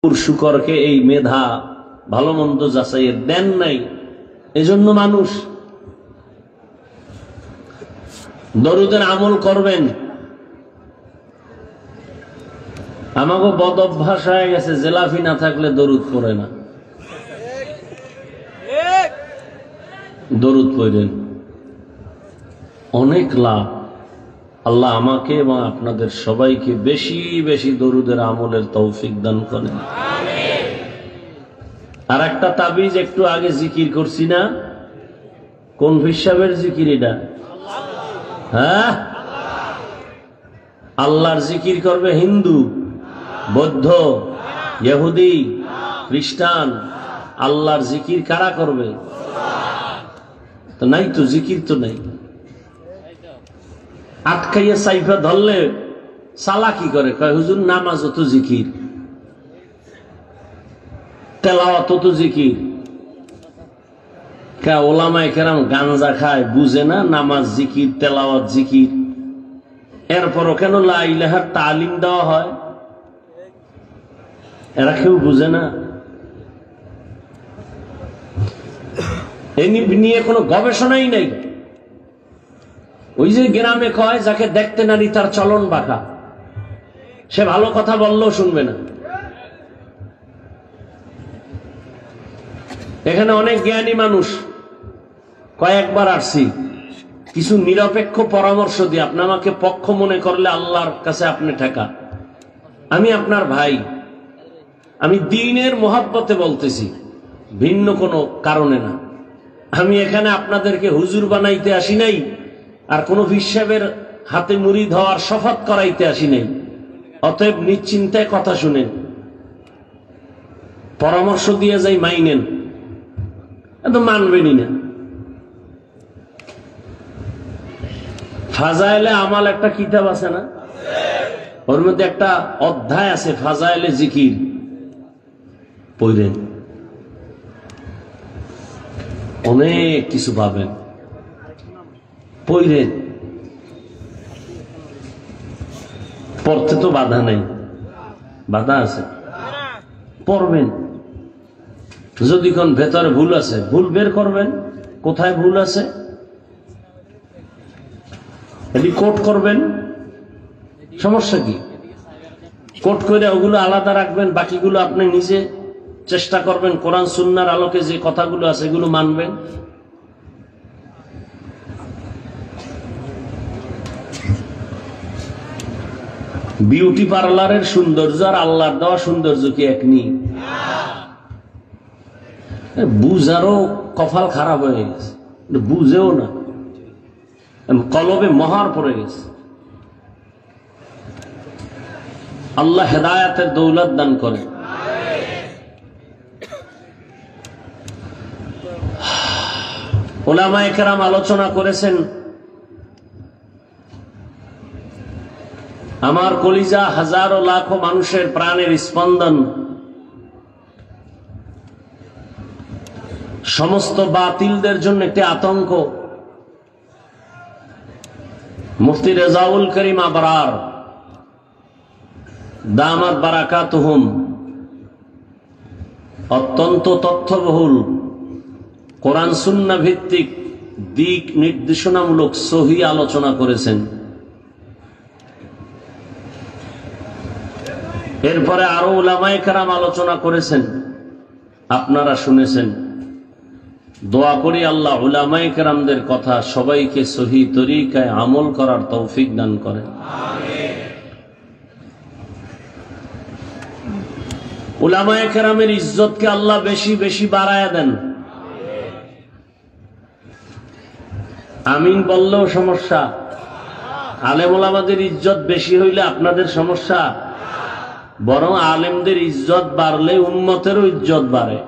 শুকরকে এই মেধা ভালো মন্দ যাচাইয়ের দেন নাই, এজন্য মানুষ দরুদের আমল করবেন। আমাকে বদ অভ্যাস হয়ে গেছে, জেলাফি না থাকলে দরুদ পড়ে না। দরুদ পড়েন, অনেক লাভ। আল্লাহ আমাকে এবং আপনাদের সবাইকে বেশি বেশি দরুদের আমলের তৌফিক দান করেন। আর একটা তাবিজ একটু আগে জিকির করছি না, কোন হিসাবের জিকির এটা? হ্যাঁ, আল্লাহর জিকির করবে হিন্দু, বৌদ্ধ, ইহুদি, খ্রিস্টান। আল্লাহর জিকির কারা করবে? তো নাই তো, জিকির তো নাই। আটকাইয়া সাইফা ধরলে সালা কি করে, কয় হুজুর নামাজ তো জিকির, তেলাওয়াত তো জিকির। কে ওলামায়ে কেরাম গাঞ্জা খায়, বুঝে না নামাজ জিকির, তেলাওয়াত জিকির। এরপরও কেন লা ইলাহার তালিম দেওয়া হয়, এরা কেউ বুঝে না। এই নিয়ে কোনো গবেষণাই নাই। ওই যে গ্রামে কয়, যাকে দেখতে নারী তার চলন বাঁকা, সে ভালো কথা বললেও শুনবে না। এখানে অনেক জ্ঞানী মানুষ, কয়েকবার আসছি, কিছু নিরপেক্ষ পরামর্শ দিয়ে। আপনি আমাকে পক্ষ মনে করলে আল্লাহর কাছে আপনি ঠেকা। আমি আপনার ভাই, আমি দ্বীনের মোহাব্বতে বলতেছি, ভিন্ন কোনো কারণে না। আমি এখানে আপনাদেরকে হুজুর বানাইতে আসি নাই, আর কোন হিসাবের হাতে মুরিদ হওয়ার শপথ করাইতে আসি নাই। অতএব নিশ্চিন্তায় কথা শুনেন, পরামর্শ দিয়ে যাই, মাইনেন, এত মানবেনই না। ফাজাইলে আমাল একটা কিতাব আছে না, ওর মধ্যে একটা অধ্যায় আছে ফাজাইলে জিকির, পড়েন, অনেক কিছু পাবেন। পড়েন, পড়তে তো বাধা নেই, বাধা আছে, পড়বেন। যদি কোন ভেতরে ভুল আছে, ভুল বের করবেন, কোথায় ভুল আছে এটি কোট করবেন, সমস্যা কি? কোট করে ওগুলো আলাদা রাখবেন, বাকিগুলো আপনি নিজে চেষ্টা করবেন কোরআন সুন্নাহর আলোকে যে কথাগুলো আছে এগুলো মানবেন। বিউটি পার্লারের সৌন্দর্য আর আল্লাহর দেওয়া সৌন্দর্য কি এক নি? বুঝারও কপাল খারাপ হয়ে গেছে, বুঝেও না, কলবে মহার পড়ে গেছে। আল্লাহ হেদায়াতের দৌলত দান করে। উলামায়ে কেরাম আলোচনা করেছেন, আমার কলিজা হাজারো লাখো মানুষের প্রাণের স্পন্দন, সমস্ত বাতিলদের জন্য একটি আতঙ্ক। মুফতি রেজাউল করিম আবরার দামাত বারাকাতুহুম অত্যন্ত তথ্যবহুল কোরআন সুন্নাহ ভিত্তিক দিক নির্দেশনামূলক সহি আলোচনা করেছেন। এরপরে আরো উলামায়ে কেরাম আলোচনা করেছেন, আপনারা শুনেছেন। দোয়া করি আল্লাহ উলামায়ে কেরামদের কথা সবাইকে সহি তরিকায় আমল করার তৌফিক দান করেন। উলামায়ে কেরামের ইজ্জতকে আল্লাহ বেশি বেশি বাড়ায়া দেন। আমিন বললেও সমস্যা, আলেম ওলামাদের ইজ্জত বেশি হইলে আপনাদের সমস্যা। বরং আলেমদের ইজ্জত বাড়লে উম্মতেরও ইজ্জত বাড়ে।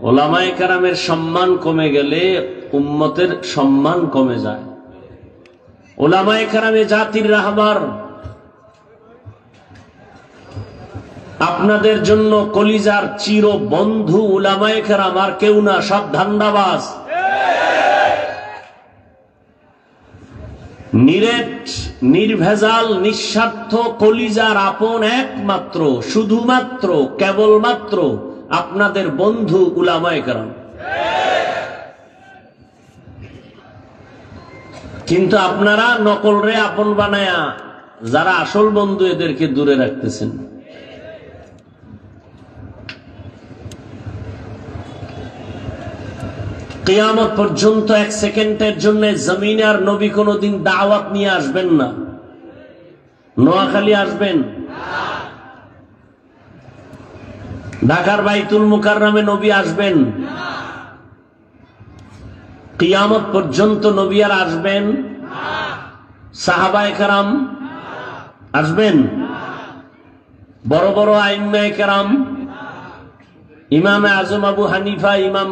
ওলামায়ে কেরামের সম্মান কমে গেলে উম্মতের সম্মান কমে যায়। ওলামায়ে কেরামে জাতির রাহবার, আপনাদের জন্য কলিজার চির বন্ধু উলামায়ে কেরাম, আর কেউ না, সব ধান্দাবাজ। নিরেট নির্ভেজাল নিঃস্বার্থ কলিজার আপন একমাত্র শুধুমাত্র কেবলমাত্র আপনাদের বন্ধু উলামায়ে কেরাম। কিন্তু আপনারা নকলরে আপন বানায়া যারা আসল বন্ধু এদেরকে দূরে রাখতেছেন। কিয়ামত পর্যন্ত এক সেকেন্ডের জন্য জমিনে আর নবী কোনদিন দাওয়াত নিয়ে আসবেন না। নোয়াখালী আসবেন, ঢাকার বাইতুল মুকাররমে নবী আসবেন, কিয়ামত পর্যন্ত নবী আর আসবেন? সাহাবায়ে কেরাম আসবেন? বড় বড় আইম্মায়ে কেরাম, ইমাম আজম আবু হানিফা, ইমাম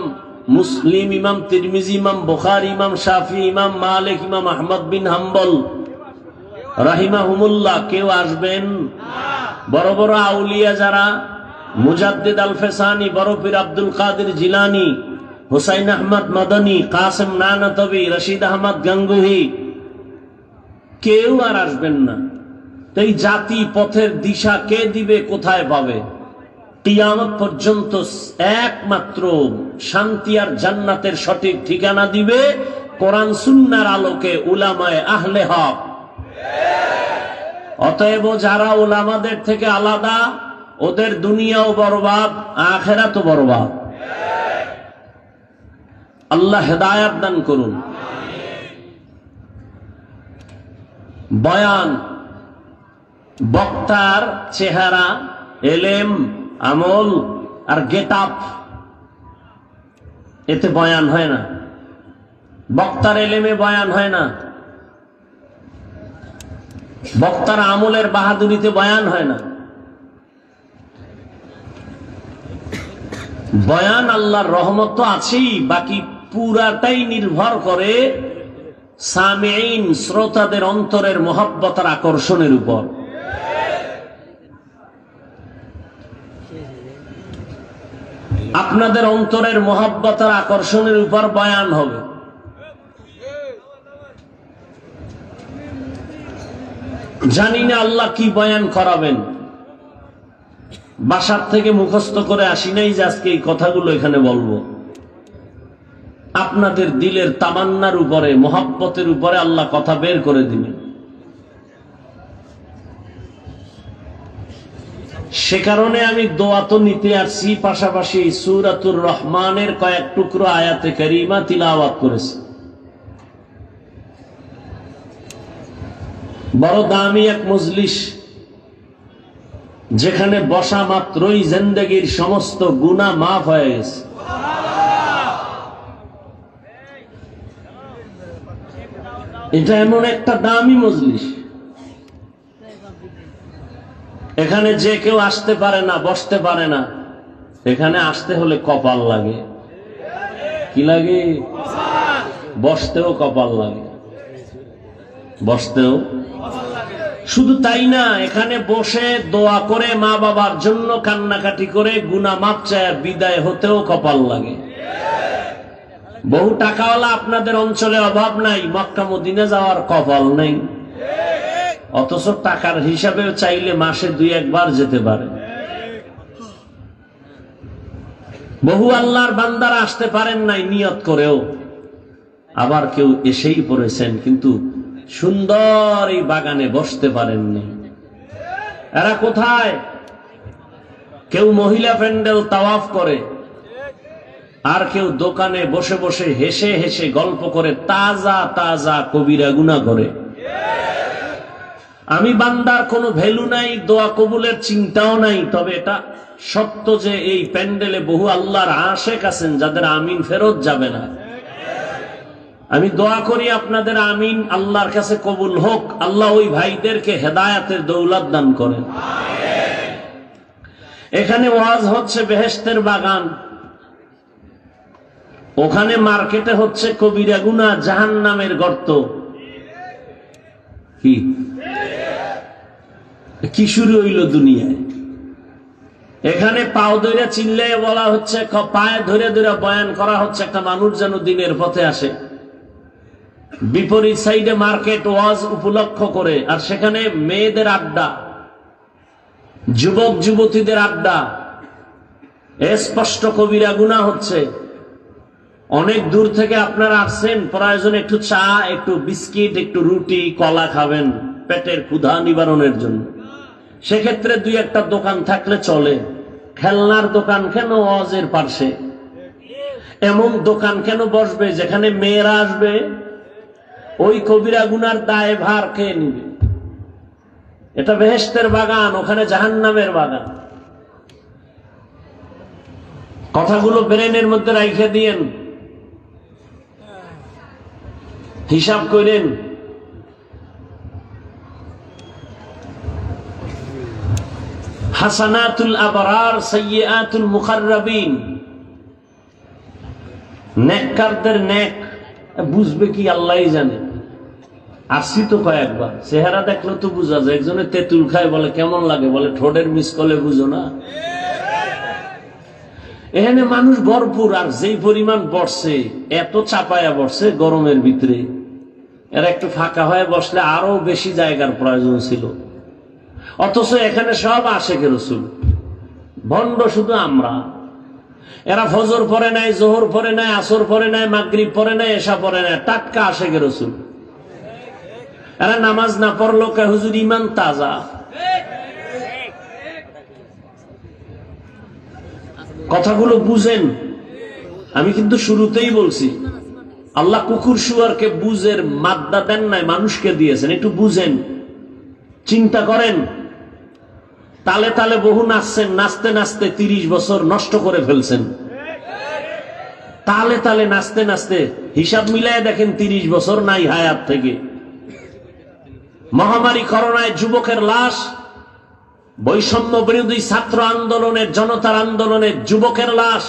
মুসলিম, ইমাম তিরমিজি, ইমাম বুখারী, ইমাম শাফি, ইমাম মালিক, ইমাম আহমদ বিন হাম্বল রাহিমাহুমুল্লাহ কেউ আসবেন? বড় বড় আউলিয়া যারা, মুজাদ্দিদ আল ফেসানি, বড় পীর আব্দুল কাদের জিলানী, হুসাইন আহমদ মাদানী, কাসেম নানাতবি, রশিদ আহমদ গঙ্গুহি, কেউ আর আসবেন না। এই জাতি পথের দিশা কে দিবে, কোথায় পাবে? কিয়ামত পর্যন্ত একমাত্র শান্তি আর জান্নাতের সঠিক ঠিকানা দিবে কোরআন সুন্নাহর আলোকে উলামায়ে আহলে হক। অতএব যারা উলামাদের থেকে আলাদা, ওদের দুনিয়াও বরবাদ, আখিরাতও বরবাদ। আল্লাহ হেদায়েত দান করুন। বয়ান, বক্তার চেহারা, এলেম, আমল আর গেট আপ, এতে বয়ান হয় না। বক্তার এলেমে বয়ান হয় না, বক্তার আমলের বাহাদুরিতে বয়ান হয় না। বয়ান আল্লাহর রহমত তো আছেই, বাকি পুরাটাই নির্ভর করে সামিঈন শ্রোতাদের অন্তরের মহব্বত আর আকর্ষণের উপর। আপনাদের অন্তরের মহব্বত আর আকর্ষণের উপর বয়ান হবে। জানি না আল্লাহ কি বয়ান করাবেন, বাসার থেকে মুখস্থ করে আসি নাই যে আজকে এই কথাগুলো এখানে বলবো। আপনাদের দিলের তামান্নার উপরে, মহব্বতের উপরে আল্লাহ কথা বের করে দিবেন। সে কারণে আমি দোয়া তো নিতে আসছি, পাশাপাশি সূরাতুর রহমানের কয়েক টুকরো আয়াতে কারিমা তিলাওয়াত করেছি। বড় দামি এক মজলিস, যেখানে বসা মাত্রই জিন্দেগীর সমস্ত গুনাহ মাফ হয়ে গেছে। এটা এমন একটা দামি মজলিস, এখানে যে কেউ আসতে পারে না, বসতে পারে না। এখানে আসতে হলে কপাল লাগে। কি লাগে? বসতেও কপাল লাগে, বসতেও। শুধু তাই না, এখানে বসে দোয়া করে, মা বাবার জন্য কান্নাকাটি করে, গুনাহ মাপ চায় বিদায় হতেও কপাল লাগে। বহু টাকাওয়ালা আপনাদের অঞ্চলে অভাব নাই, মক্কা মদিনা যাওয়ার কপাল নেই, অথচ টাকার হিসাবে চাইলে মাসে 2-1 বার যেতে পারে। বহু আল্লাহর বান্দারা আসতে পারেন নাই নিয়ত করেও, আবার কেউ এসেই পড়েছেন কিন্তু সুন্দর এই বাগানে বসতে পারেননি। এরা কোথায়? কেউ মহিলা প্যান্ডেল তাওয়াফ করে, আর কেউ দোকানে বসে বসে হেসে হেসে গল্প করে, তাজা তাজা কবিরা গুনাহ করে। আমি বান্দার কোনো ভ্যালু নাই, দোয়া কবুলের চিন্তাও নাই। তবে এটা সত্য যে এই প্যান্ডেলে বহু আল্লাহর আশেক আছেন যাদের আমিন ফেরত যাবে না। আমি দোয়া করি আপনাদের আমিন আল্লাহর কাছে কবুল হোক। আল্লাহ ওই ভাইদেরকে হেদায়েতের দৌলত দান করেন। এখানে ওয়াজ হচ্ছে বেহেশতের বাগান, ওখানে মার্কেটে হচ্ছে কবিরা গুনাহ, জাহান্নামের গর্ত। কি শুরু হইল দুনিয়ায়? এখানে পাও ধরে চিল্লে বলা হচ্ছে, পায়ে ধরে ধরে বয়ান করা হচ্ছে, একটা মানুষ যেন দিনের পথে আসে। বিপরীত সাইডে মার্কেট ওয়াজ উপলক্ষ করে, আর সেখানে মেয়েদের আড্ডা, যুবক যুবতীদের আড্ডা, স্পষ্ট কবিরা গুনাহ হচ্ছে। অনেক দূর থেকে আপনারা আসছেন, প্রয়োজন একটু চা, একটু বিস্কিট, একটু রুটি, কলা খাবেন পেটের ক্ষুধা নিবারণের জন্য। সেক্ষেত্রে দুই একটা দোকান থাকলে চলে। খেলনার দোকান কেন ওয়াজের পাশে? এমন দোকান কেন বসবে যেখানে মেয়েরা আসবে? ওই কবিরা গুনার দায় ভার কে নিবে? এটা বেহেশতের বাগান, ওখানে জাহান্নামের বাগান। কথাগুলো ব্রেনের মধ্যে রাইখে দিয়েন, হিসাব করেন। হাসানাতুল আবরার সাইয়্যাতুল মুকাররাবিন। নেককারদের নেক বুঝবে কি আল্লাহই জানে। আসছি তো কয়েকবার, চেহারা দেখলে তো বুঝা যায়। একজনে তেঁতুল খায়, বলে কেমন লাগে, বলে ঠোঁটের মিস করলে বুঝো না। এখানে মানুষ ভরপুর, আর যেই পরিমাণ বসছে, এত চাপায়া বসছে গরমের ভিতরে, এরা একটু ফাঁকা হয়ে বসলে আরো বেশি জায়গার প্রয়োজন ছিল। অথচ এখানে সব আশেকের রাসূল, ভণ্ড শুধু আমরা। এরা ফজর পড়ে নাই, জোহর পড়ে নাই, আসর পড়ে নাই, মাগরিব পড়ে নাই, এশা পড়ে নাই, টাটকা আশেকের রাসূল। এরা নামাজ না পড়লো কে হুজুর ইমান তাজা। কথাগুলো বুঝেন। আমি কিন্তু শুরুতেই বলছি, আল্লাহ কুকুর শুয়ারকে বুঝের মাদ্দা দেন নাই, মানুষকে দিয়েছেন। একটু বুঝেন, চিন্তা করেন। তালে তালে বহু নাচছেন, নাচতে নাচতে 30 বছর নষ্ট করে ফেলছেন। তালে তালে নাচতে নাচতে হিসাব মিলায় দেখেন 30 বছর নাই হায়াত থেকে। মহামারী করোনায় যুবকের লাশ, বৈষম্য বিরোধী ছাত্র আন্দোলনের, জনতার আন্দোলনের যুবকের লাশ,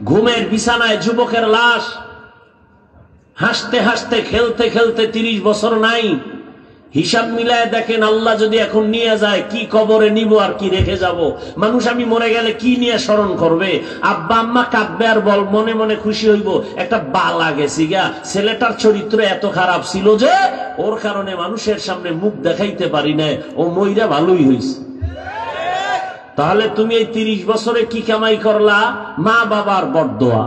ঘুমের বিছানায় যুবকের লাশ, হাসতে হাসতে খেলতে খেলতে 30 বছর নাই। হিসাব মিলায় দেখেন, আল্লাহ যদি এখন নিয়ে যায়, কি কবরে নিব আর কি রেখে যাব? মানুষ আমি মরে গেলে কি নিয়ে স্মরণ করবে? আব্বা আম্মা কাঁদবে আর বল মনে মনে খুশি হইব, একটা বালা গেছি গা, ছেলেটার চরিত্র এত খারাপ ছিল যে ওর কারণে মানুষের সামনে মুখ দেখাইতে পারি না, ও মইরা ভালোই হইছে। তাহলে তুমি এই 30 বছরে কি কামাই করলা? মা বাবার বরদোয়া।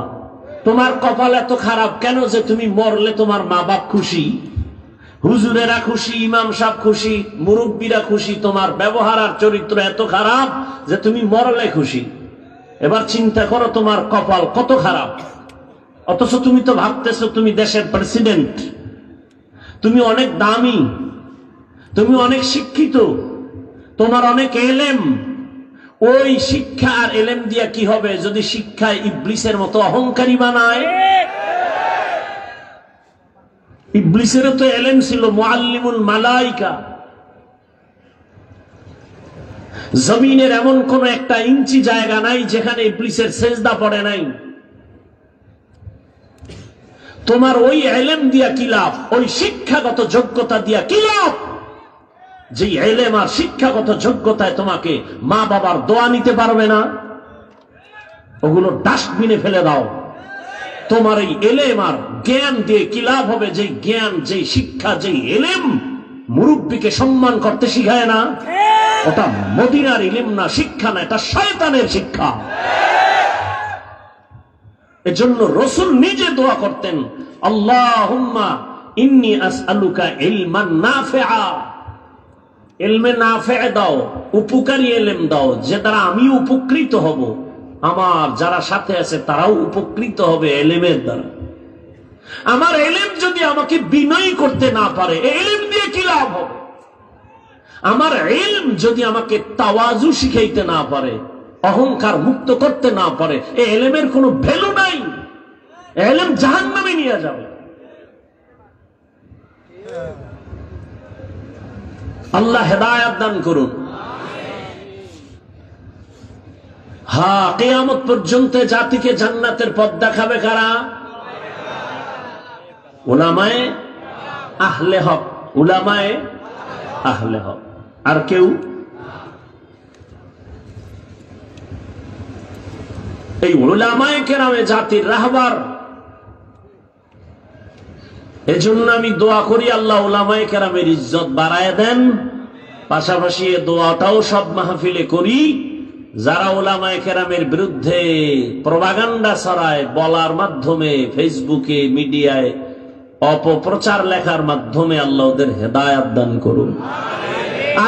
তোমার কপাল এত খারাপ কেন যে তুমি মরলে তোমার মা বাপ খুশি, হুজুরেরা খুশি, ইমাম সাহেব খুশি, মুরব্বীরা খুশি, তোমার ব্যবহার আর চরিত্র এত খারাপ যে তুমি মরলে খুশি। এবার চিন্তা করো তোমার কপাল কত খারাপ। অথচ তুমি তো ভাবতেছো তুমি দেশের প্রেসিডেন্ট, তুমি অনেক দামি, তুমি অনেক শিক্ষিত, তোমার অনেক এলেম। ওই শিক্ষা আর এলেম দিয়া কি হবে যদি শিক্ষায় ইবলিসের মতো অহংকারী বানায়? ইবলিসেরও তো এলেম ছিল, মুআল্লিমুল মালাইকা। জমিনের এমন কোন একটা ইঞ্চি জায়গা নাই যেখানে ইবলিসের সেজদা পড়ে নাই। তোমার ওই এলেম দিয়া কি লাভ? ওই শিক্ষাগত যোগ্যতা দিয়া কি লাভ? যে এলেম আর শিক্ষাগত যোগ্যতায় তোমাকে মা বাবার দোয়া নিতে পারবে না, ওগুলো ডাস্টবিনে ফেলে দাও। তোমার এই এলেম আর জ্ঞান দিয়ে কি লাভ হবে? যে জ্ঞান, যে শিক্ষা, যে এলেম মুরব্বীকে সম্মান করতে শিখায় না, ওটা মদিনার ইলম না, শিক্ষা না, এটা শয়তানের শিক্ষা। এজন্য রাসূল নিজে দোয়া করতেন, আল্লাহুম্মা ইন্নী আসআলুকা ইলমান নাফিআ। ইলমে নাফিআ দাও, উপকারী ইলম দাও, যে দ্বারা আমি উপকৃত হব, আমার যারা সাথে আছে তারাও উপকৃত হবে এলেমের দ্বারা। আমার এলেম যদি আমাকে বিনয়ী করতে না পারে, এলেম দিয়ে কি লাভ হবে? আমার ইলম যদি আমাকে তাওয়াজু শিখাইতে না পারে, অহংকার মুক্ত করতে না পারে, এই এলেমের কোনো ভ্যালু নাই। এলেম জাহান্নামে নিয়ে যাবে। আল্লাহ হেদায়েত দান করুন। হ্যাঁ, কিয়ামত পর্যন্ত জাতিকে জান্নাতের পথ দেখাবে কারা? উলামায়ে আহলে হক। উলামায়ে আহলে হক, আর কেউ? এই উলামায়ে কেরামে জাতির রাহবার। এজন্য আমি দোয়া করি আল্লাহ উলামায়ে কেরামের ইজ্জত বাড়ায় দেন। পাশাপাশি এ দোয়াটাও সব মাহফিলে করি, যারা উলামায়ে কেরামের বিরুদ্ধে প্রপাগান্ডা ছড়ায়, বলার মাধ্যমে, ফেসবুকে, মিডিয়ায় অপপ্রচার লেখার মাধ্যমে আল্লাহ ওদের হেদায়েত দান করুন।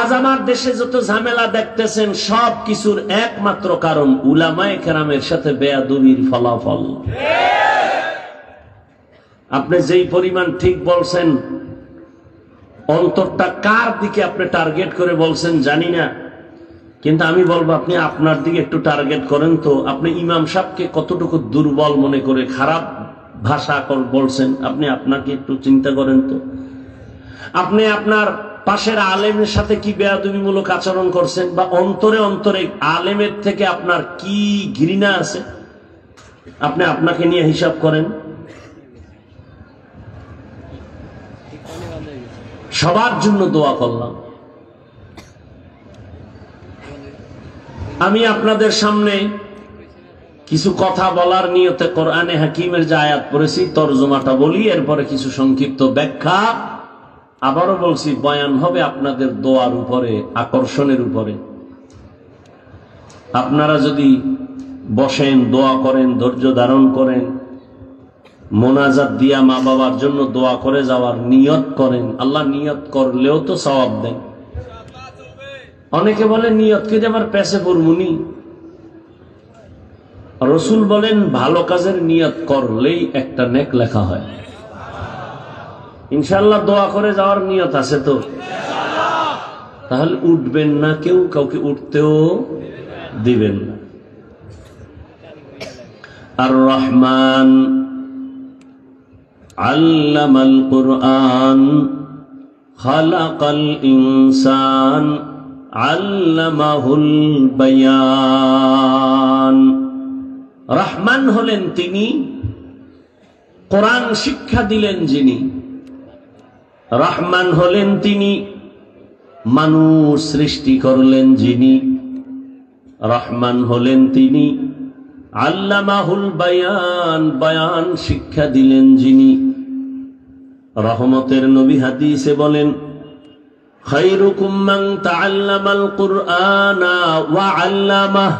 আজ আমার দেশে যত ঝামেলা দেখতেছেন সব কিছুর একমাত্র কারণ উলামায়ে কেরামের সাথে বেয়াদবির ফলাফল। আপনি যেই পরিমাণ ঠিক বলছেন, অন্তরটা কার দিকে আপনি টার্গেট করে বলছেন জানি না, কিন্তু আমি বলবো আপনি আপনার দিকে একটু টার্গেট করেন তো। আপনি ইমাম সাহেবকে কতটুকু দুর্বল মনে করে খারাপ ভাষা বলছেন, আপনি আপনাকে একটু চিন্তা করেন তো। আপনি আপনার পাশের আলেমের সাথে কি বেয়াদবিমূলক আচরণ করছেন, বা অন্তরে অন্তরে আলেমের থেকে আপনার কি ঘৃণা আছে, আপনি আপনাকে নিয়ে হিসাব করেন। সবার জন্য দোয়া করলাম। আমি আপনাদের সামনে কিছু কথা বলার নিয়তে কোরআনে হাকিমের যে আয়াত পড়েছি তরজমাটা বলি, এরপরে কিছু সংক্ষিপ্ত ব্যাখ্যা। আবারও বলছি, বয়ান হবে আপনাদের দোয়ার উপরে, আকর্ষণের উপরে। আপনারা যদি বসেন, দোয়া করেন, ধৈর্য ধারণ করেন, মোনাজাত দিয়া মা বাবার জন্য দোয়া করে যাওয়ার নিয়ত করেন, আল্লাহ নিয়ত করলেও তো সওয়াব দেন। অনেকে বলে নিয়ত কে আমার পেছে পড়মুনি। রসুল বলেন ভালো কাজের নিয়ত করলেই একটা নেক লেখা হয়। ইনশাআল্লাহ দোয়া করে যাওয়ার নিয়ত আছে তো? তাহলে উঠবেন না কেউ, কাউকে উঠতেও দিবেন না। আর রহমান আল্লামাল কুরআন খালাকাল ইনসান আল্লামাহুল বায়ান। রহমান হলেন তিনি, কোরআন শিক্ষা দিলেন যিনি। রহমান হলেন তিনি, মানুষ সৃষ্টি করলেন যিনি। রহমান হলেন তিনি, আল্লামাহুল বায়ান, বায়ান শিক্ষা দিলেন যিনি। রহমতের নবী হাদিসে বলেন, খায়রুকুম মান তাআল্লামাল কুরআনা ওয়া আল্লামাহ।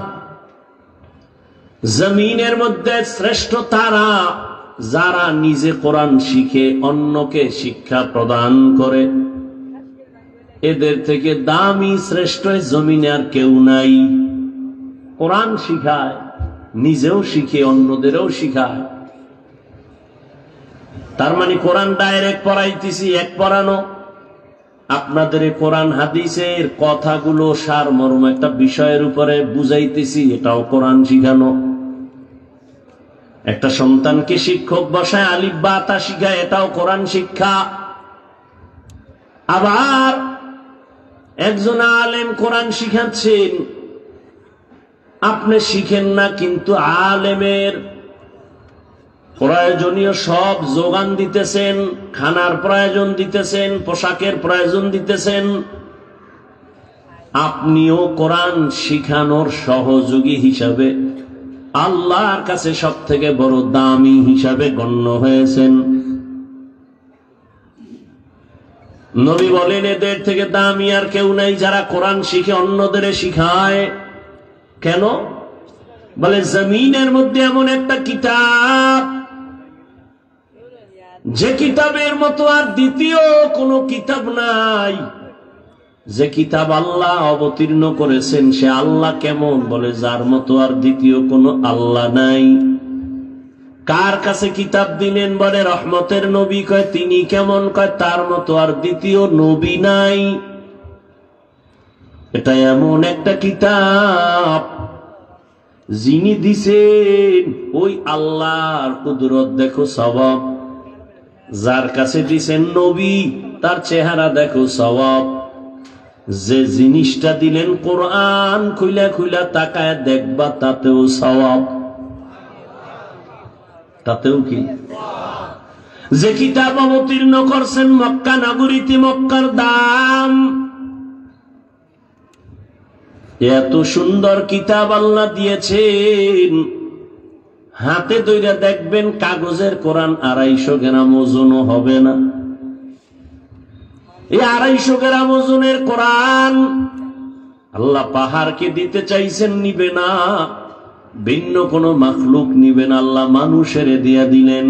জমিনের মধ্যে শ্রেষ্ঠ তারা যারা নিজে কোরআন শিখে অন্যকে শিক্ষা প্রদান করে। এদের থেকে দামি শ্রেষ্ঠ জমিনে আর কেউ নাই। কোরআন শিখায়, নিজেও শিখে, অন্যদেরও শিখায়। তার মানে কোরআন ডাইরেক্ট পড়াইতেছি, এক পড়ানো। আপনাদের কোরআন হাদিসের কথাগুলো সারমর্ম একটা বিষয়ের উপরে বুঝাইতেছি, এটাও কোরআন শিখানো। একটা সন্তানকে শিক্ষক বসায় আলিফ বা তা শিখায়, এটাও কোরআন শিক্ষা। আবার একজন আলেম কোরআন শিখাচ্ছেন, আপনি শিখেন না, কিন্তু আলেমের প্রয়োজনীয় সব যোগান দিতেছেন, খানার প্রয়োজন দিতেছেন, পোশাকের প্রয়োজন দিতেছেন। আপনিও কোরআন শিখানোর সহযোগী হিসাবে আল্লাহর কাছে সব থেকে বড় দামি হিসাবে গণ্য হয়েছেন। নবী বলেন, এদের থেকে দামি আর কেউ নাই যারা কোরআন শিখে অন্যদের শিখায়। কেন? বলে জমিনের মধ্যে এমন একটা কিতাব, যে কিতাবের মতো আর দ্বিতীয় কোনো কিতাব নাই। যে কিতাব আল্লাহ অবতীর্ণ করেছেন সে আল্লাহ কেমন? বলে যার মতো আর দ্বিতীয় কোনো আল্লাহ নাই। কার কাছে কিতাব দিলেন? বলে রহমতের নবী। কয় তিনি কেমন? কয় তার মতো আর দ্বিতীয় নবী নাই। এটা এমন একটা কিতাব যিনি দিছেন ওই আল্লাহর কুদরত দেখো, সওয়াব। যার কাছে দিছেন নবী তার চেহারা দেখো, সওয়াব। যে জিনিসটা দিলেন কোরআন, খুইলা খুইলা তাকায় দেখবা, তাতেও সওয়াব। তাতেও কি? যে কিতাব অবতীর্ণ করছেন মক্কা নগরীতে, মক্কার দাম। এত সুন্দর কিতাব আল্লাহ দিয়েছেন, হাতে ধইরা দেখবেন কাগজের কোরআন 250 গ্রাম ওজনও হবে না। এই 250 গ্রাম ওজনের কোরআন আল্লাহ পাহাড়কে দিতে চাইছেন, নিবে না। ভিন্ন কোন মাখলুক নিবেন, আল্লাহ মানুষের দিয়া দিলেন।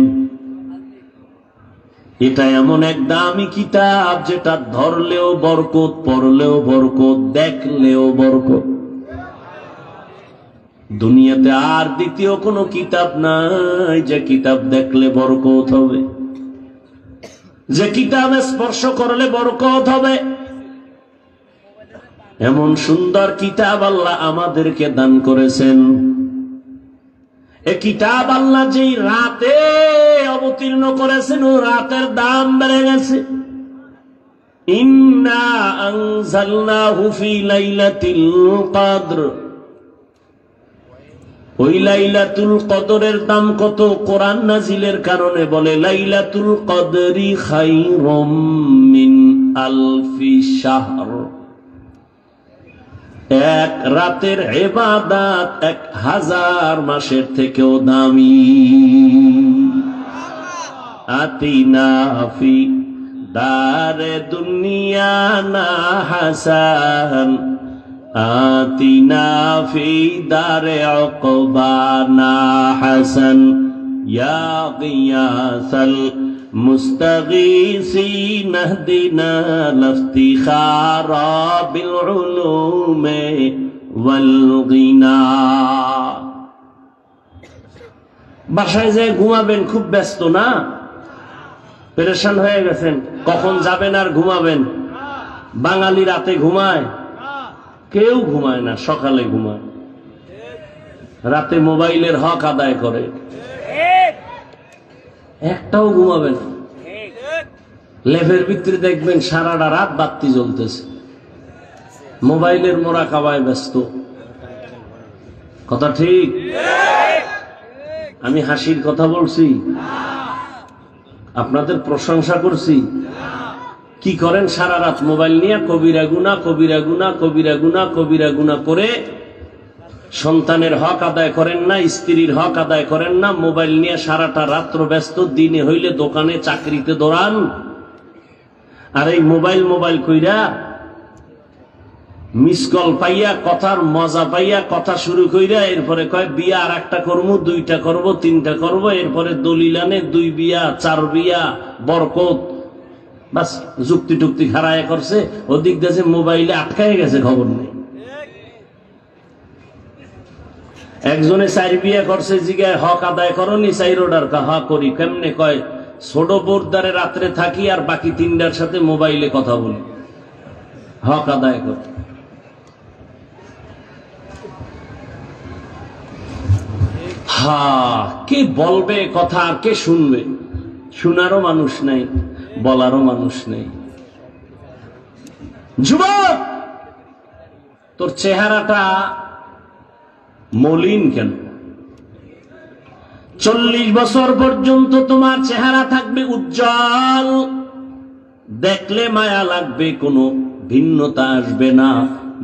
এটা এমন এক দামি কিতাব যেটা ধরলেও বরকত, পড়লেও বরকত, দেখলেও বরকত। দুনিয়াতে আর দ্বিতীয় কোনো কিতাব নাই যে কিতাব দেখলে বরকত হবে, যে কিতাবে স্পর্শ করলে বরকত হবে। এমন সুন্দর কিতাব আল্লাহ আমাদেরকে দান করেছেন। এই কিতাব আল্লাহ যেই রাতে অবতীর্ণ করেছেন, ও রাতের দাম বেড়ে গেছে। ইন্না আনজালনাহু ফি লাইলাতিল কদর। ওই লাইলাতুল কদরের দাম কত? কোরআন নাজিলের কারণে বলে লাইলাতুল কদরি খায়রুম মিন আলফি শাহর। এক রাতের ইবাদত 1000 মাসের থেকেও দামি। আতিনা ফি দারে দুনিয়া না হাসান, আতিনা ফি দারে উকবা না হাসান, ইয়া গিয়াসাল মুস্তাগীসিন ইহদিনা লিফতিখারা বিল উলুমি ওয়াল গিনা। বাসায় যে ঘুমাবেন, খুব ব্যস্ত না? পেরেশান হয়ে গেছেন, কখন যাবেন আর ঘুমাবেন? বাঙালি রাতে ঘুমায়? কেউ ঘুমায় না, সকালে ঘুমায়। রাতে মোবাইলের হক আদায় করে, একটাও ঘুমাবে না। লেভের ভিতরে দেখবেন সারাটা রাত বাতি জ্বলতেছে, মোবাইলের মোরাকাবায় ব্যস্ত। কথা ঠিক? আমি হাসির কথা বলছি? আপনাদের প্রশংসা করছি? কি করেন সারা রাত? মোবাইল নিয়ে কবিরা গুনাহ, কবিরা গুনাহ, কবিরা গুনাহ, কবিরা গুনাহ করে সন্তানের হক আদায় করেন না, স্ত্রীর হক আদায় করেন না। মোবাইল নিয়ে সারাটা রাত্র ব্যস্ত, দিনে হইলে দোকানে চাকরিতে দৌড়ান। আর এই মোবাইল কইরা মিস কল পাইয়া, কথার মজা পাইয়া কথা শুরু কইরা এরপরে কয় বিয়া আর একটা করবো, 2টা করবো, 3টা করবো। এরপরে দলিল আনে 2 বিয়া, 4 বিয়া, বরকত। বাস যুক্তি টুক্তি খারায় করছে, ওদিক দেশে মোবাইলে আটকায় গেছে, খবর নেই। একজনে 4 বিয়া করছে, জিগায় হক আদায় করনি? 4 অর্ডার হা করি। কেমনে? কয় ছোট বোরদারে রাত্রে থাকি আর বাকি 3টার সাথে মোবাইলে কথা বলি, হক আদায় কর। কে বলবে কথা আর কে শুনবে? শোনারও মানুষ নাই, বলারও মানুষ নেই। যুবক, তোর চেহারাটা মলিন কেন? 40 বছর পর্যন্ত তোমার চেহারা থাকবে উজ্জ্বল, দেখলে মায়া লাগবে, কোনো ভিন্নতা আসবে না।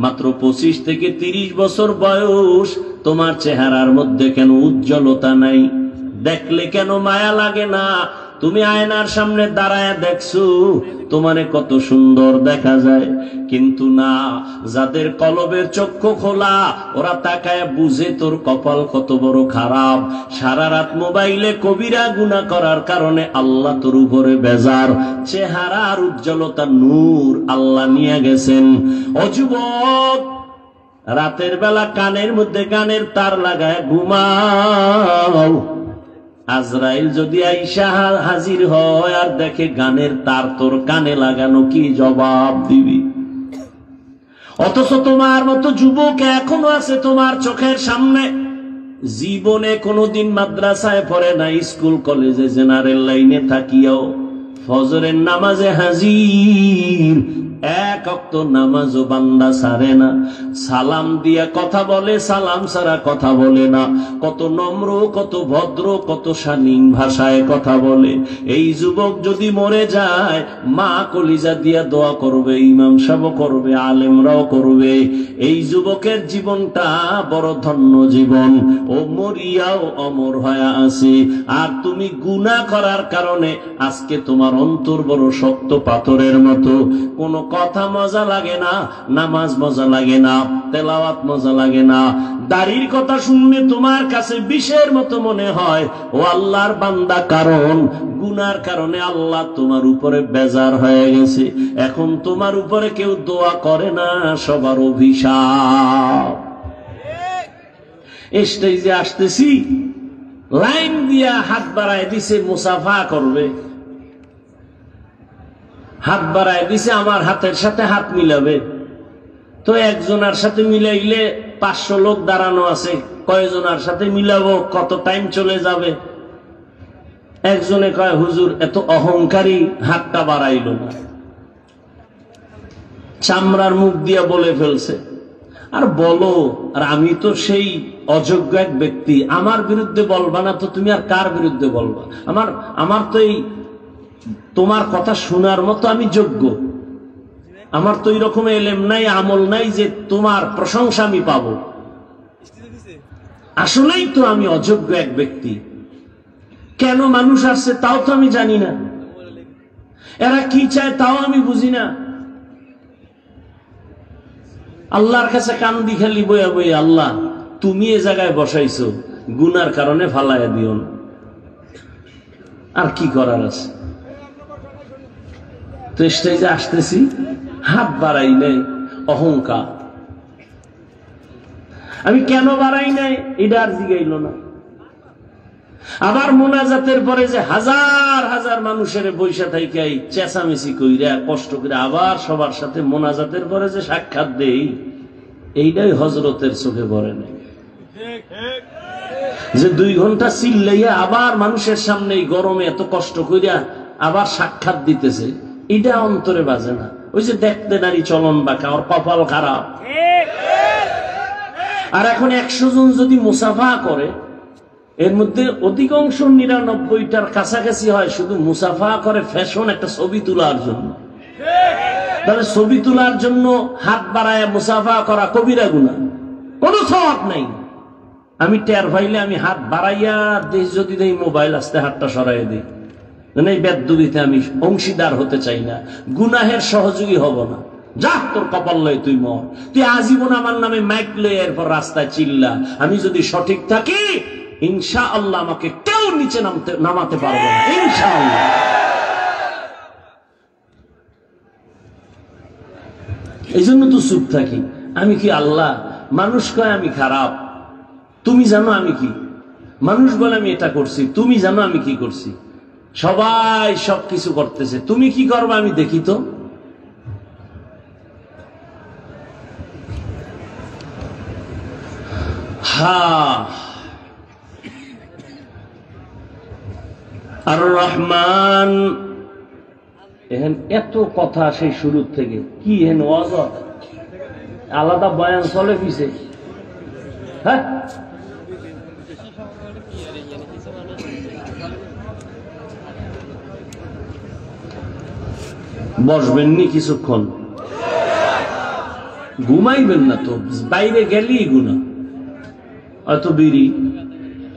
মাত্র 25 থেকে 30 বছর বয়স, তোমার চেহারার মধ্যে কেন উজ্জ্বলতা নাই? দেখলে কেন মায়া লাগে না? তুমি আয়নার সামনে দাঁড়ায় দেখছো তোমারে কত সুন্দর দেখা যায়, কিন্তু না, যাদের কলবের চক্ষু খোলা ওরা তাকায় বুঝে তোর কপাল কত বড় খারাপ। সারা রাত মোবাইলে কবিরা গুনাহ করার কারণে আল্লাহ তোর উপরে বেজার। চেহারার উজ্জ্বলতা, নূর আল্লাহ নিয়ে গেছেন। ও যুবক, রাতের বেলা কানের মধ্যে গানের তার লাগায় ঘুমাও। আজরাইল যদি আইসা হাজির হয় আর দেখে গানের তার তোর কানে লাগানো, কি জবাব দিবি? অথচ তোমার মতো যুবক এখনো আছে তোমার চোখের সামনে, জীবনে কোনোদিন মাদ্রাসায় পড়ে না, স্কুল কলেজে জেনারেল লাইনে থাকিও ফজরের নামাজে হাজির, এক ওয়াক্ত নামাজও বান্দা ছাড়ে না, সালাম দিয়া কথা বলে, সালাম ছাড়া কথা বলে না, কত নম্র, কত ভদ্র, কত শালীন ভাষায় কথা বলে। এই যুবক যদি মরে যায়, মা কলিজা দিয়া দোয়া করবে, ইমাম সাহেব করবে, আলেমরাও করবে। এই যুবকের জীবনটা বড় ধন্য জীবন, ও মরিয়াও অমর হয়ে আছে। আর তুমি গুনাহ করার কারণে আজকে তোমার অন্তর বড় শক্ত পাথরের মতো। কোনো কথা মজা লাগে না, নামাজ মজা লাগে না, তেলাওয়াত মজা লাগে না, দাড়ির কথা শুনলে তোমার কাছে বিষের মতো মনে হয়। ও আল্লাহর বান্দা, কারণ গুনার কারণে আল্লাহ তোমার উপরে বেজার হয়ে গেছে। এখন তোমার উপরে কেউ দোয়া করে না, সবার অভিশাপ। স্টেজে আসতেছি, লাইন দিয়া হাত বাড়ায় দিছে, মুসাফা করবে, হাত বাড়ায় দিছে, আমার হাতের সাথে হাত মিলাবে। তো একজনের সাথে মিলাইলে 500 লোক দাঁড়ানো আছে, কয়জনের সাথে মিলাবো, কত টাইম চলে যাবে। একজনে কয়, হুজুর এত অহংকারী, হাতটা বাড়াইল না, চামড়ার মুখ দিয়া বলে ফেলছে। আর বলো, আর আমি তো সেই অযোগ্য এক ব্যক্তি, আমার বিরুদ্ধে বলবা না তো তুমি আর কার বিরুদ্ধে বলবা? আমার তো এই তোমার কথা শোনার মতো আমি যোগ্য, আমার তো এরকম এলেম নাই, আমল নাই যে তোমার প্রশংসা আমি পাবো। আসলেই তো আমি অযোগ্য এক ব্যক্তি। কেন মানুষ আসছে তাও তো আমি জানি না, এরা কি চায় তাও আমি বুঝি না। আল্লাহর কাছে কান্দি খালি বইয়া বইয়া, আল্লাহ তুমি এ জায়গায় বসাইছো, গুনার কারণে ফালাইয়া দিও না। আর কি করার আছে? তো স্টেজে আসতেছি, হাত বাড়াই নাই, অহংকার। আমি কেন বাড়াই নাই এটা আর জিগাইল না। আবার মোনাজাতের পরে যে হাজার হাজার মানুষের বৈশা থাইকাই চেঁচামেচি কইরা কষ্ট করে আবার সবার সাথে মোনাজাতের পরে যে সাক্ষাৎ দেই, এইটাই হযরতের চোখে পড়ে নাই। যে 2 ঘন্টা চিল্লাইয়া আবার মানুষের সামনে গরমে এত কষ্ট কইরা আবার সাক্ষাৎ দিতেছে, এটা অন্তরে বাজে না। ওই যে দেখতে নারী চলন বাঁকা, ওর কপাল খারাপ। আর এখন 100 জন যদি মুসাফা করে, এর মধ্যে অধিকাংশ 99টার কাছাকাছি হয় শুধু মুসাফা করে ফ্যাশন, একটা ছবি তোলার জন্য। তাহলে ছবি তোলার জন্য হাত বাড়ায় মুসাফা করা কবিরা গুনাহ, কোনো সওয়াব নাই। আমি টের পাইলে আমি হাত বাড়াইয়া দেশ যদি দেই, মোবাইল আসতে হাতটা সরাই দিই, এই বেদ্যুবিতে আমি অংশীদার হতে চাই না, গুনাহের সহযোগী হব না। যা তোর কপাল লয়, তুই মর, তুই আজীবন আমার নামে মাইক লয়ে এরপর রাস্তায় চিল্লা। আমি যদি সঠিক থাকি, ইনশাআল্লাহ আমাকে কেউ নিচে নামাতে পারবে না, ইনশাআল্লাহ। এই জন্য তো চুপ থাকি। আমি কি আল্লাহ? মানুষ কয় আমি খারাপ, তুমি জানো আমি কি? মানুষ বলে আমি এটা করছি, তুমি জানো আমি কি করছি? সবাই সবকিছু করতেছে, তুমি কি করবে আমি দেখি তো। আর রহমান, এহেন এত কথা সেই শুরু থেকে, কি এহেন ওয়াজ আলাদা বয়ান চলে পিছে। হ্যাঁ, বসবেননি কিছুক্ষণ, ঘুমাইবেন না তো, বাইরে গেলেই গুনাহ। হয়তো বিড়ি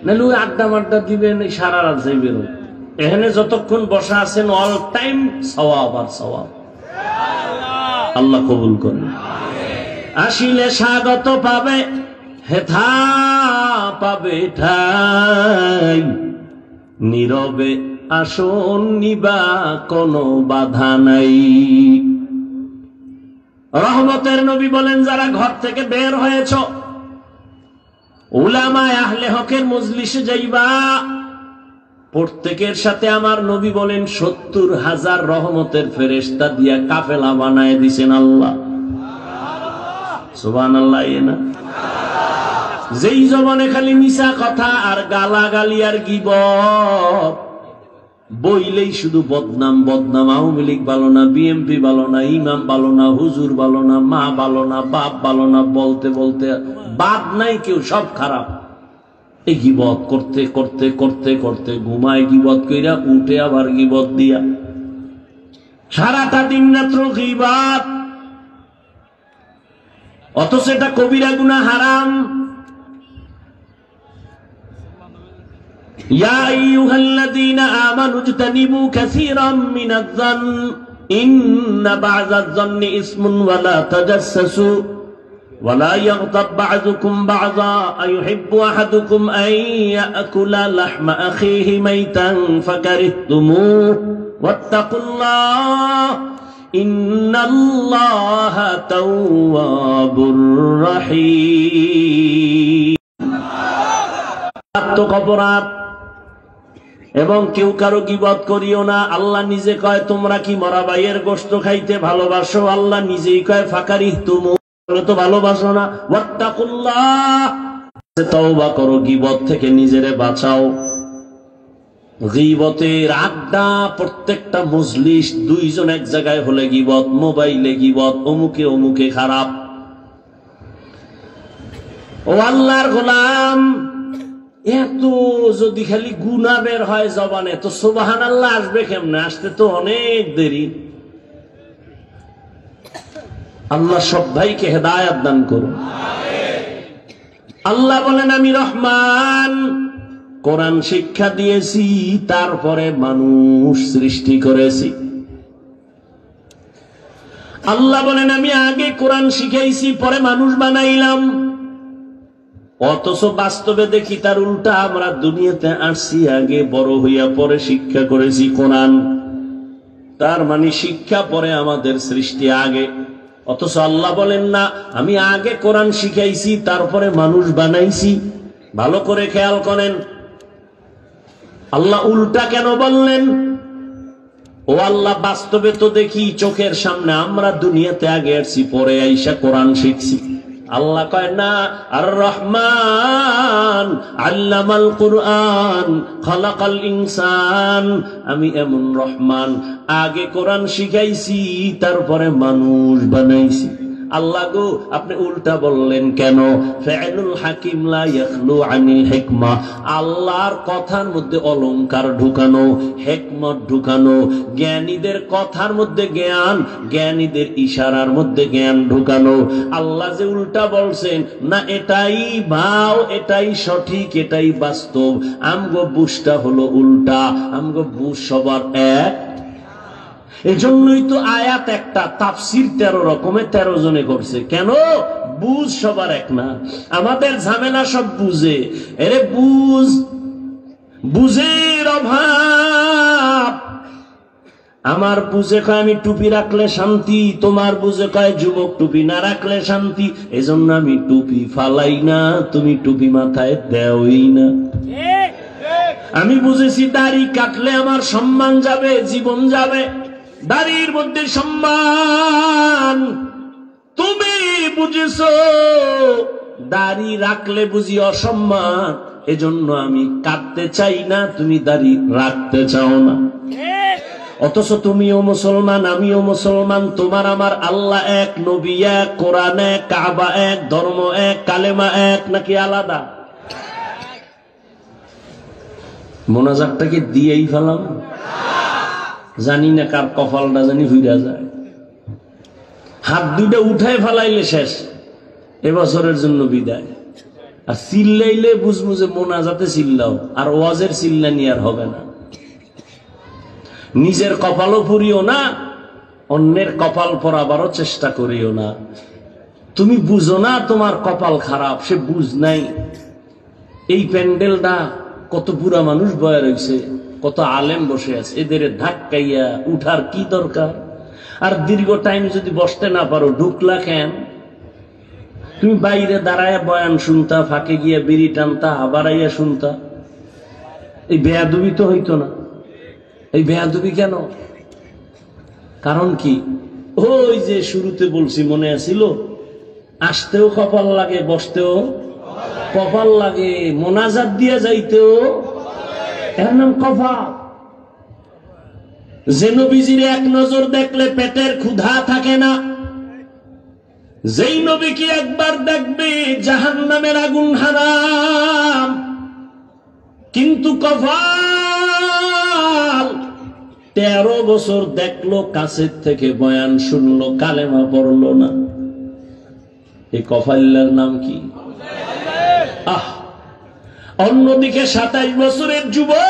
নাহলে ওই আড্ডা মাড্ডা দিবেন, সারা রাত যাইবেন। এখানে যতক্ষণ বসা আছেন অল টাইম সওয়াব আর সওয়াব। আল্লাহ কবুল করেন। আসিলে স্বাগত পাবে, হেথা পাবে ঠাই, নীরবে আসন নিবা কোনো বাধা নাই। রহমতের নবী বলেন, যারা ঘর থেকে বের হয়েছ, উলামায়ে আহলে হকের মজলিসে যাইবা, প্রত্যেকের সাথে আমার নবী বলেন 70,000 রহমতের ফেরেশতা দিয়া কাফেলা বানায় দিছেন আল্লাহ। সুবহানাল্লাহ। না যেই জবানে খালি মিছা কথা আর গালাগালি আর গীবত, বইলেই শুধু বদনাম বদনাম। আওয়ামী লীগ ভালো না, বিএনপি ভালো না, ইমাম ভালো না, হুজুর ভালো না, মা ভালো না, বাপ ভালো না, বলতে বলতে বাদ নাই কেউ, সব খারাপ। এই গিবত করতে করতে করতে করতে ঘুমায় গিবত কইরা, উঠে আবার গিবত দিয়া, সারাটা দিন রাত্র গিবত। অথচ এটা কবিরা গুনাহ, হারাম। ইয়া আইয়ুহাল্লাযীনা আমানু ইজতানিবু কাসীরাম মিনায-যন্ন ইন্না বা'যায-যন্নি ইসমুন ওয়া লা তাজাসসাসু ওয়া লা ইয়াগতাব বা'যুকুম বা'যা আইয়ুহিব্বু আহাদুকুম আন ইয়াকুলা লাহমা আখীহি মাইতান ফাকারিহতুমুহু ওয়াত্তাকুল্লাহ ইন্নাল্লাহা তাওয়াবুর রাহিম। অপরাধ। এবং কেউ কারো গীবত করিও না। আল্লাহ নিজে কয়, তোমরা কি মরা ভাইয়ের গোশত খাইতে ভালোবাসো? আল্লাহ নিজেই কয় ফাকারিহতুমুহু, তো ভালোবাসো না। ওয়াত্তাকুল্লাহ, তওবা করো, গীবত থেকে নিজেরে বাঁচাও। গীবতের আড্ডা, প্রত্যেকটা মজলিস, দুইজন এক জায়গায় হলে গীবত, মোবাইলে গীবত, অমুকে অমুকে খারাপ। ও আল্লাহর গোলাম, এত যদি খালি গুনাহ বের হয় জবানে, তো সুবহানাল্লাহ আসবে কেমনে? আসতে তো অনেক দেরি। আল্লাহ সব ভাইকে হেদায়েত দান করুন। আল্লাহ বলেন, আমি রহমান, কোরআন শিক্ষা দিয়েছি, তারপরে মানুষ সৃষ্টি করেছি। আল্লাহ বলেন, আমি আগে কোরআন শিখাইছি, পরে মানুষ বানাইলাম। অথচ বাস্তবে দেখি তার উল্টা। আমরা দুনিয়াতে আসছি আগে, বড় হইয়া পরে শিক্ষা করেছি কোরআন। তার মানে শিক্ষা পরে, আমাদের সৃষ্টি আগে। অথচ আল্লাহ বলেন না, আমি আগে কোরআন শিখাইছি, তারপরে মানুষ বানাইছি। ভালো করে খেয়াল করেন, আল্লাহ উল্টা কেন বললেন? ও আল্লাহ, বাস্তবে তো দেখি চোখের সামনে, আমরা দুনিয়াতে আগে আসছি, পরে আইসা কোরআন শিখছি। আল্লাহ কয় না, আর রহমান আল্লামাল কুরআন খালাকাল ইনসান, আমি এমন রহমান, আগে কোরআন শিখাইছি, তারপরে মানুষ বানাইছি। আল্লাহ গো, আপনি উল্টা বললেন কেন? ফাইলুল হাকিম লা ইয়াখলু আনিল হিকমা, আল্লাহর কথার মধ্যে অলংকার ঢুকানো, হিকমত ঢুকানো, জ্ঞানীদের কথার মধ্যে জ্ঞান, জ্ঞানীদের ইশারার মধ্যে জ্ঞান ঢুকানো। আল্লাহ যে উল্টা বলছেন না, এটাই ভাও, এটাই সঠিক, এটাই বাস্তব। আমগো বুঝটা হলো উল্টা, আমগো বুঝ সবার এক। এজন্যই তো আয়াত একটা, তাফসির 13 রকমের, 13 জনে করছে। কেন? বুঝ সবার এক না। আমাদের ঝামেলা সব বুঝে। এরে বুঝ, বুঝের অভাব। আমার বুঝে কয় আমি টুপি রাখলে শান্তি, তোমার বুঝে কয় যুবক টুপি না রাখলে শান্তি। এজন্য আমি টুপি ফালাই না, তুমি টুপি মাথায় দেওই না। আমি বুঝেছি দাড়ি কাটলে আমার সম্মান যাবে, জীবন যাবে, দাড়ির মধ্যে সম্মান। তুমি বুঝেছো দাড়ি রাখলে বুঝি অসম্মান, এজন্য আমি কাটতে চাই না, তুমি দাড়ি রাখতে চাও না। অথচ তুমিও মুসলমান, আমিও মুসলমান, তোমার আমার আল্লাহ এক, নবী এক, কোরআন এক, কাবা এক, ধর্ম এক, কালেমা এক, নাকি আলাদা? মোনাজাতটাকে দিয়েই ফেলাম, জানি না কার কপালটা জানি হইরা যায়। হাত দুইটা উঠায় ফেলাইলে শেষ, এবছরের জন্য বিদায়। আর চিল্লাইলে বুঝবো যে মোনাজাতে চিল্লাও, আর ওয়াজের চিল্লানি আর হবে না। নিজের কপালও পুরিও না, অন্যের কপাল পরাবারও চেষ্টা করিও না। তুমি বুঝো না তোমার কপাল খারাপ, সে বুঝ নাই। এই প্যান্ডেলটা কত বুড়া মানুষ বয়া রয়েছে, কত আলেম বসে আছে, এদের ধাক্কাইয়া উঠার কি দরকার? আর দীর্ঘ টাইম যদি বসতে না পারো, ঢুকলা কেন? তুমি বাইরে দাঁড়ায় বয়ান শুনতা, ফাঁকে গিয়া বিড়ি টানতা, আবার আইয়া শুনতা। এই বেয়াদবি তো হইতো না। এই বেয়াদবি কেন? কারণ কি? ওই যে শুরুতে বলছি, মনে আছিল, আসতেও কপাল লাগে, বসতেও কপাল লাগে, মোনাজাত দিয়ে যাইতেও এর নাম কপাল। যে নবীজির এক নজর দেখলে পেটের ক্ষুধা থাকে না, যেই নবীকে একবার দেখবে জাহান্নামের আগুন হারাম, কিন্তু কপাল 13 বছর দেখলো, কাছের থেকে বয়ান শুনলো, কালেমা পড়লো না। এই কপালের নাম কি? অন্যদিকে 27 বছরের যুবক,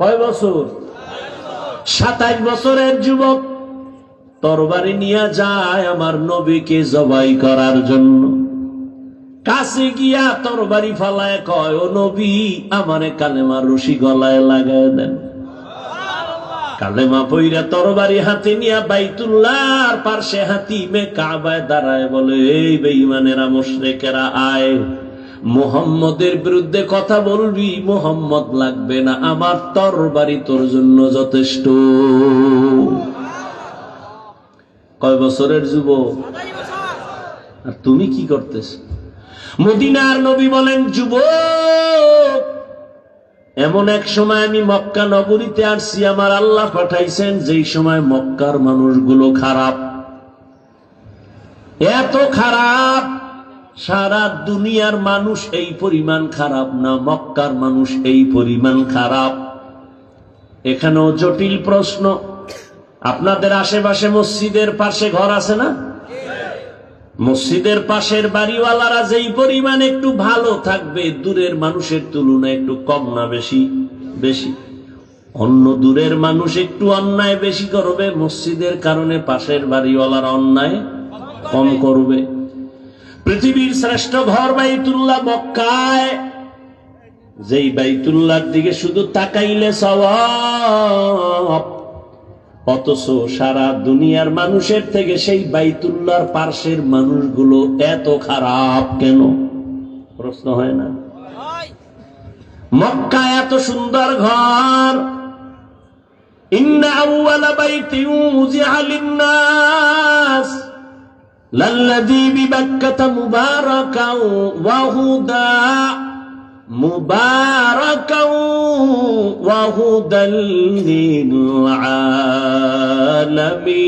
কয় বছর? 27 বছরের যুবক তরবারি নিয়ে যায় আমার নবীকে জবাই করার জন্য। কাছে গিয়া তরবারি ফালায় কয়, ও নবী, আমারে কালেমা রশি গলায় লাগায় দেন। কালেমা পইরা তরবারি হাতে নিয়া বাইতুল্লাহর পার্শ্বে হাতিমে কাবায় দাঁড়ায় বলে, এই বেঈমানেরা, মুশরিকেরা, আয় মুহাম্মদের বিরুদ্ধে কথা বলবি, মুহাম্মদ লাগবে না, আমার তরবারি তোর জন্য যথেষ্ট। কয় বছরের যুবক? আর তুমি কি করতেছ? মদিনার নবী বলেন, যুবক, এমন এক সময় আমি মক্কা নগরীতে আসছি, আমার আল্লাহ পাঠাইছেন, যেই সময় মক্কার মানুষগুলো খারাপ, এত খারাপ, সারা দুনিয়ার মানুষ এই পরিমাণ খারাপ না, মক্কার মানুষ এই পরিমাণ খারাপ। এখানেও জটিল প্রশ্ন, আপনাদের আশেপাশে মসজিদের পাশে ঘর আছে না? মসজিদের পাশের বাড়িওয়ালারা যেই পরিমাণ একটু ভালো থাকবে, দূরের মানুষের তুলনায় একটু কম না বেশি? বেশি। অন্য দূরের মানুষ একটু অন্যায় বেশি করবে, মসজিদের কারণে পাশের বাড়িওয়ালার অন্যায় কম করবে। পৃথিবীর শ্রেষ্ঠ ঘর বাইতুল্লাহ মক্কায়, যেই বাইতুল্লাহর দিকে শুধু তাকাইলে সওয়াব, অথচ সারা দুনিয়ার মানুষের থেকে সেই বাইতুল্লাহর পার্শ্বের মানুষগুলো এত খারাপ কেন? প্রশ্ন হয় না? মক্কা এত সুন্দর ঘর, ইন্না আউওয়ালা বাইতিন উযিআ লিন-নাস লাল্লাযী বিবাক্কাতা মুবারাকান ওয়া হুদা মুবারাকান ওয়া হুদাল লিল আলামিন।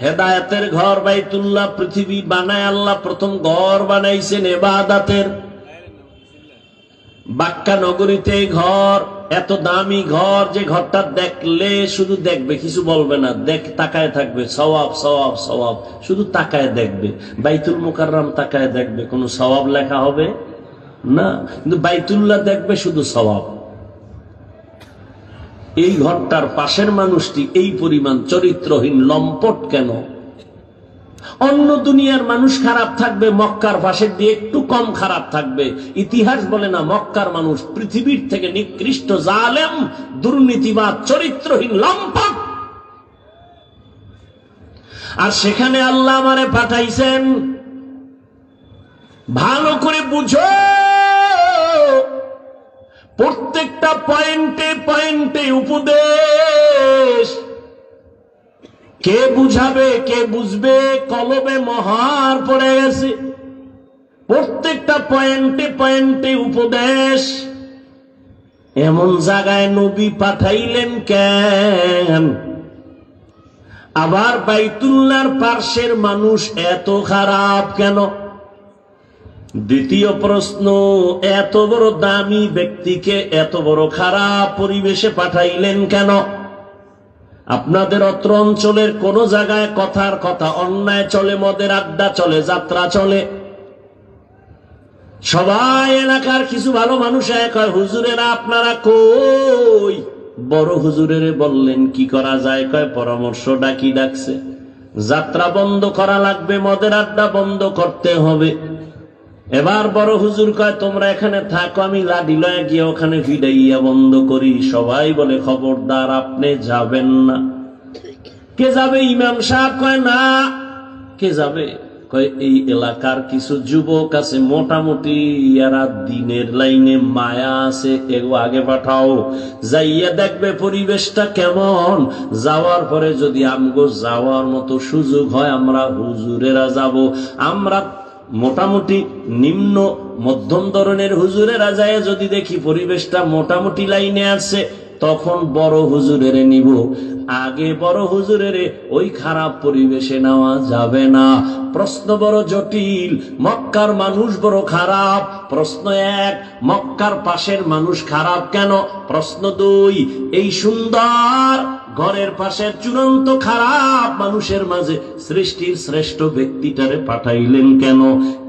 হেদায়েতের ঘর বাইতুল্লাহ, পৃথিবী বানায় আল্লাহ প্রথম ঘর বানাইছেন ইবাদতের। বাক্কা নগরীতে ঘর, এত দামি ঘর যে ঘরটা দেখলে শুধু দেখবে, কিছু বলবে না, তাকায় থাকবে, সওয়াব সওয়াব সওয়াব, শুধু তাকায় দেখবে। বাইতুল মুকাররম তাকায় দেখবে, কোনো সওয়াব লেখা হবে না, কিন্তু বাইতুল্লাহ দেখবে শুধু সওয়াব। এই ঘরটার পাশের মানুষটি এই পরিমাণ চরিত্রহীন, লম্পট কেন? অন্য দুনিয়ার মানুষ খারাপ থাকবে, মক্কার পাশের দিয়ে একটু কম খারাপ থাকবে। ইতিহাস বলে না, মক্কার মানুষ পৃথিবীর থেকে নিকৃষ্ট, জালেম, দুর্নীতিবাদ, চরিত্রহীন, লম্পট। আর সেখানে আল্লাহ আমারে পাঠাইছেন, ভালো করে বুঝো, প্রত্যেকটা পয়েন্টে পয়েন্টে উপদেশ। কে বুঝাবে, কে বুঝবে, কলবে মহার পড়ে গেছে। প্রত্যেকটা পয়েন্টে পয়েন্টে উপদেশ। এমন জায়গায় নবী পাঠাইলেন কেন? আবার বাইতুল্লাহর পার্শ্বের মানুষ এত খারাপ কেন? দ্বিতীয় প্রশ্ন, এত বড় দামি ব্যক্তিকে এত বড় খারাপ পরিবেশে পাঠাইলেন কেন? আপনাদের অত্র অঞ্চলের কোন জায়গায় কথার কথা অন্যায় চলে, মদের আড্ডা চলে, যাত্রা চলে, সবাই এলাকার কিছু ভালো মানুষ এক হয়, হুজুরেরা আপনারা কই? বড় হুজুরের বললেন কি করা যায়? কয় পরামর্শ ডাকছে, যাত্রা বন্ধ করা লাগবে, মদের আড্ডা বন্ধ করতে হবে। এবার বড় হুজুর কয় তোমরা এখানে থাকো, আমি লাঠি লয়ে গিয়ে ওখানে ভিড়াইয়া বন্ধ করি। সবাই বলে খবরদার, আপনি যাবেন না। কে যাবে? ইমাম সাহেব কয় না। কে যাবে? কয় এই এলাকার কিছু যুবক আছে, মোটামুটি এরা দিনের লাইনে মায়া আছে, এগো আগে পাঠাও, যাইয়া দেখবে পরিবেশটা কেমন। যাওয়ার পরে যদি আমগো যাওয়ার মতো সুযোগ হয়, আমরা হুজুরেরা যাব, আমরা মোটামুটি নিম্ন মধ্যম ধরনের হুজুরেরা যায় যদি দেখি পরিবেশটা মোটামুটি লাইনে আছে, তখন বড় হুজুরের নিব। আগে বড় হুজুরের ওই খারাপ পরিবেশে নেওয়া যাবে না। প্রশ্ন বড় জটিল, মক্কার মানুষ বড় খারাপ। প্রশ্ন এক, মক্কার পাশের মানুষ খারাপ কেন? প্রশ্ন দুই, এই সুন্দর ঘরের পাশের চূড়ান্ত খারাপ মানুষের মাঝে সৃষ্টির শ্রেষ্ঠ ব্যক্তিটারে পাঠাইলেন কেন?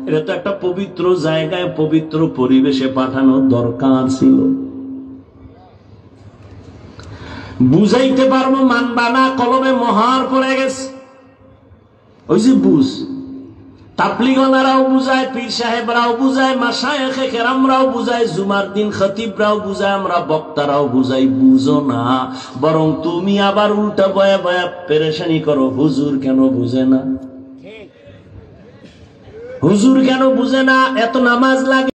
এটা তো একটা পবিত্র জায়গায় পবিত্র পরিবেশে পাঠানোর দরকার ছিল। বুঝাইতে পারবো, মানবা না, কলমে মহার পড়ে গেছে। ওই যে বুঝ, তাবলীগওয়ালারাও বুঝায়, পীর সাহেবরাও বুঝায়, মাশায়েখে কেরামরাও বুঝায়, জুমার দিন খতিবরাও বুঝায়, আমরা বক্তারাও বুঝাই। বুঝো না, বরং তুমি আবার উল্টা বয়া বয়া পেরেশানি করো। হুজুর কেন বুঝে না? হুজুর কেন বুঝে না? এত নামাজ লাগে।